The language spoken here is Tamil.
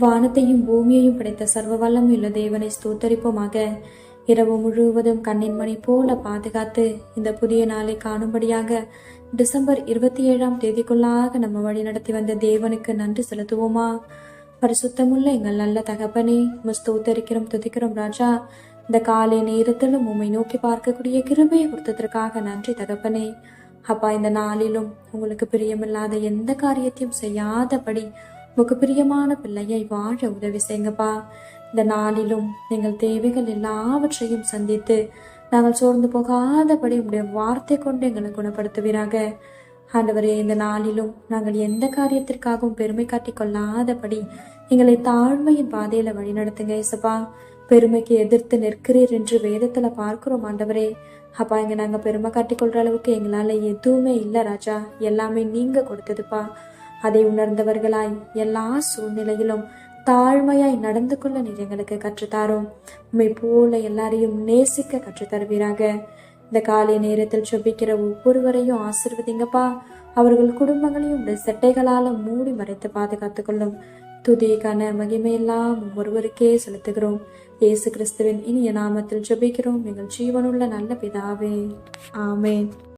வானத்தையும் பூமியையும் படைத்த சர்வ வல்லமையுள்ள தேவனை ஸ்தோத்தரிப்போமாக. இரவு முழுவதும் கண்ணின் மணி போல பாதுகாத்து இந்த புதிய நாளை காணும்படியாக டிசம்பர் 27ஆம் தேதிக்குள்ளாக நம்ம வழி நடத்தி வந்த தேவனுக்கு நன்றி செலுத்துவோமா? பரிசுத்தமுள்ள எங்கள் நல்ல தகப்பனே, ஸ்தோத்தரிக்கிறோம், துதிக்கிறோம் ராஜா. இந்த காலை நேரத்திலும் உம்மை நோக்கி பார்க்கக்கூடிய கிருபையை கொடுத்ததற்காக நன்றி தகப்பனே. அப்பா, இந்த நாளிலும் உங்களுக்கு பிரியமில்லாத எந்த காரியத்தையும் செய்யாதபடி உங்க பிரியமான பிள்ளையை வாழ உதவி செய்யுங்கப்பா. இந்த நாளிலும் எங்கள் தேவைகள் எல்லாவற்றையும் சந்தித்து நாங்கள் சோர்ந்து போகாதபடி உங்களுடைய வார்த்தை கொண்டு எங்களை குணப்படுத்துவீராக. ஆண்டவரே, இந்த நாளிலும் நாங்கள் எந்த காரியத்திற்காகவும் பெருமை காட்டிக் கொள்ளாதபடி எங்களை தாழ்மையின் பாதையில வழி நடத்துங்க ஏசப்பா. பெருமைக்கு எதிர்த்து நிற்கிறீர் என்று வேதத்துல பார்க்கிறோம் ஆண்டவரே. அப்பா, இங்க நாங்க பெருமை காட்டிக் கொள்ற அளவுக்கு எங்களால எதுவுமே இல்லை ராஜா, எல்லாமே நீங்க கொடுத்ததுப்பா. அதை உணர்ந்தவர்களாய் எல்லா சூழ்நிலையிலும் தாழ்மையாய் நடந்து கொள்ள நீர் எங்களுக்கு கற்றுத்தாரோம். உண்மை போல எல்லாரையும் நேசிக்க கற்றுத்தருவீராக. இந்த காலை நேரத்தில் செபிக்கிற ஒவ்வொருவரையும் ஆசிர்வதிங்கப்பா. அவர்கள் குடும்பங்களையும் செட்டைகளால மூடி மறைத்து பாதுகாத்துக் கொள்ளும். துதிக்கான மகிமையெல்லாம் ஒருவருக்கே செலுத்துகிறோம். இயேசு கிறிஸ்துவின் இனிய நாமத்தில் ஜெபிக்கிறோம் எங்கள் ஜீவனுள்ள நல்ல பிதாவே, ஆமேன்.